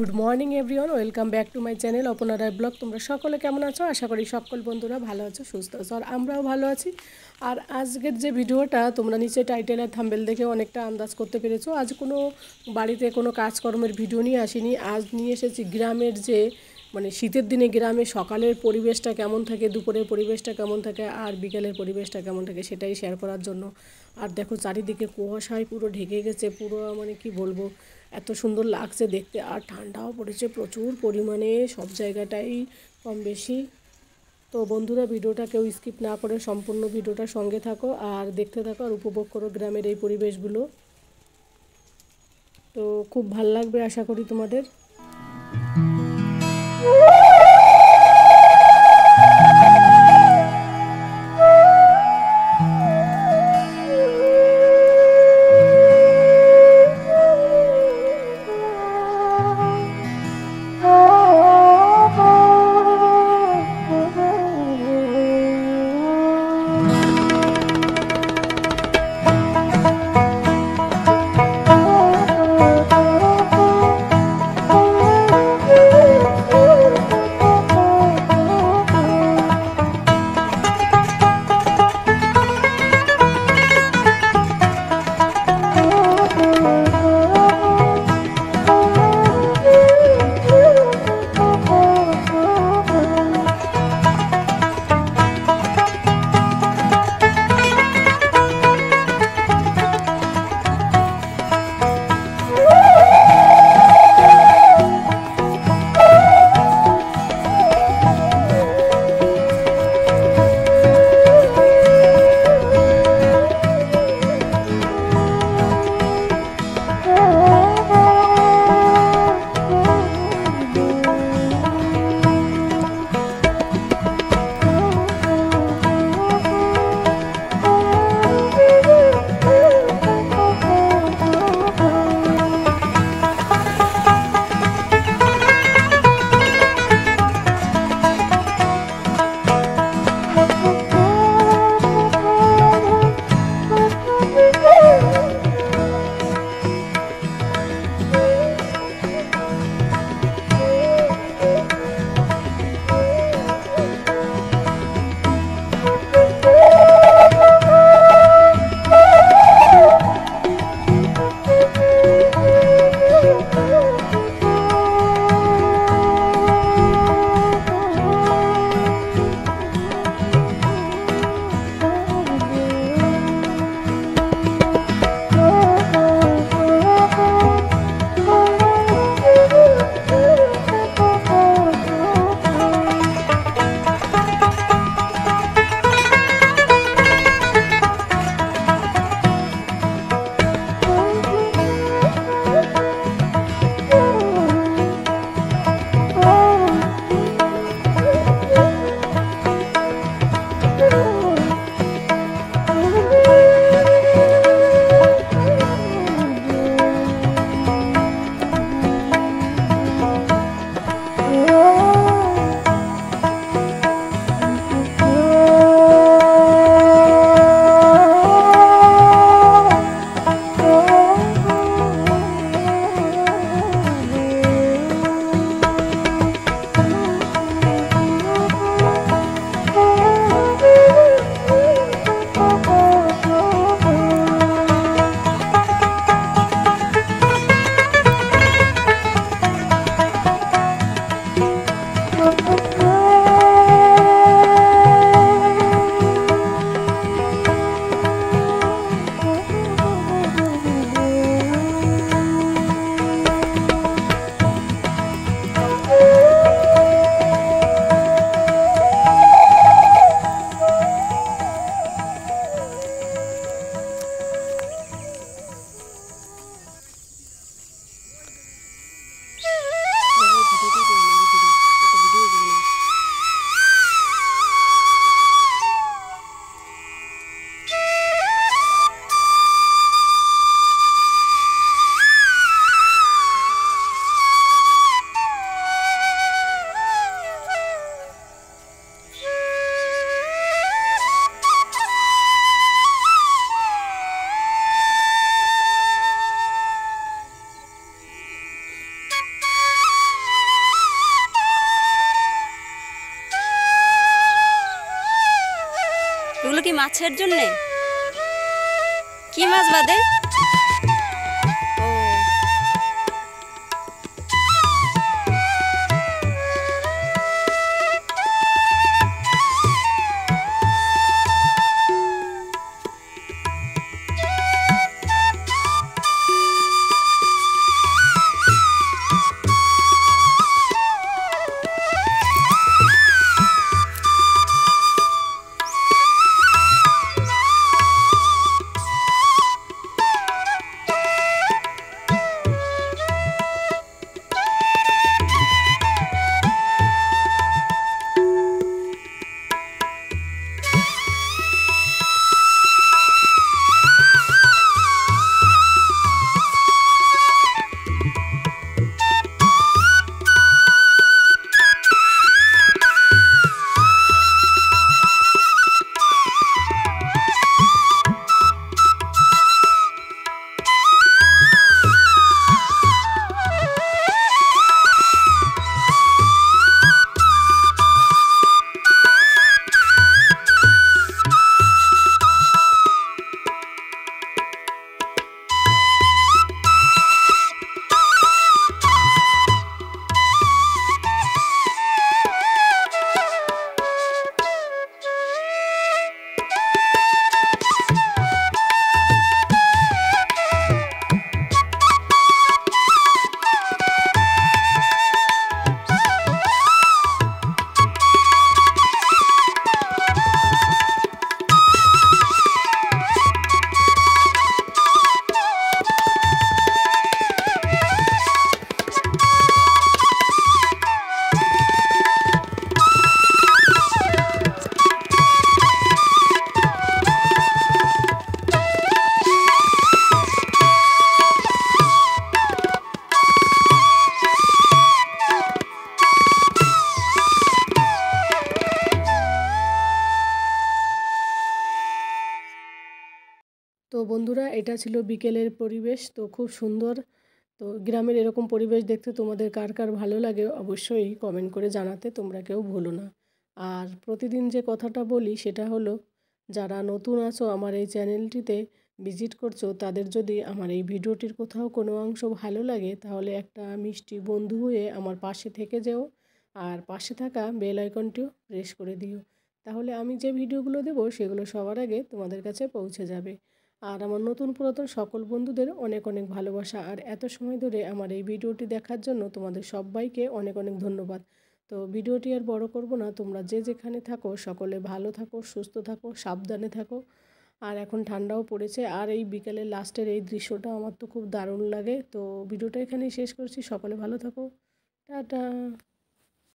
Good morning everyone, welcome back to my channel Aparna Roy vlog. তোমরা সকলে কেমন আছো? আশা করি সকল বন্ধুরা ভালো আছো, সুস্থ আছো, আর আমরাও ভালো আছি। আর আজকের যে ভিডিওটা তোমরা নিচে টাইটেল আর থাম্বনেল দেখে অনেকটা আন্দাজ করতে পেরেছো। আজ কোনো বাড়িতে কোনো কাজকর্মের ভিডিও নিয়ে আসিনি। আজ নিয়ে এসেছি গ্রামের যে শীতের দিনে গ্রামে সকালের পরিবেশটা কেমন থাকে, দুপুরের পরিবেশটা কেমন থাকে, আর বিকেলের পরিবেশটা কেমন থাকে সেটাই শেয়ার করার জন্য। আর দেখো চারিদিকে কুয়াশায় পুরো ঢেকে গেছে, পুরো কি বলবো, এত সুন্দর লাগছে দেখতে। আর ঠান্ডাও পড়েছে প্রচুর পরিমাণে, সব জায়গাটাই কম বেশি। তো বন্ধুরা, ভিডিওটা কেউ স্কিপ না করে সম্পূর্ণ ভিডিওটার সঙ্গে থাকো আর দেখতে থাকো আর উপভোগ করো গ্রামের এই পরিবেশগুলো। তো খুব ভাল লাগবে আশা করি তোমাদের। এগুলো কি মাছের জন্যে? কি মাছ বাদে? ও তো বন্ধুরা, এটা ছিল বিকেলের পরিবেশ। তো খুব সুন্দর। তো গ্রামের এরকম পরিবেশ দেখতে তোমাদের কার কার ভালো লাগে অবশ্যই কমেন্ট করে জানাতে তোমরা কেউ ভুলো না। আর প্রতিদিন যে কথাটা বলি সেটা হলো, যারা নতুন আছো আমার এই চ্যানেলটিতে ভিজিট করছো, তাদের যদি আমার এই ভিডিওটির কোথাও কোনো অংশ ভালো লাগে তাহলে একটা মিষ্টি বন্ধু হয়ে আমার পাশে থেকে যেও, আর পাশে থাকা বেল আইকনটিও প্রেস করে দিও। তাহলে আমি যে ভিডিওগুলো দেবো সেগুলো সবার আগে তোমাদের কাছে পৌঁছে যাবে। আর আমার নতুন পুরাতন সকল বন্ধুদের অনেক অনেক ভালোবাসা। আর এত সময় ধরে আমার এই ভিডিওটি দেখার জন্য তোমাদের সবাইকে অনেক অনেক ধন্যবাদ। তো ভিডিওটি আর বড় করব না, তোমরা যে যেখানে থাকো সকলে ভালো থাকো, সুস্থ থাকো, সাবধানে থাকো। আর এখন ঠান্ডাও পড়েছে, আর এই বিকেলের লাস্টের এই দৃশ্যটা আমার তো খুব দারুণ লাগে। তো ভিডিওটা এখানেই শেষ করছি। সকলে ভালো থাকো, টাটা।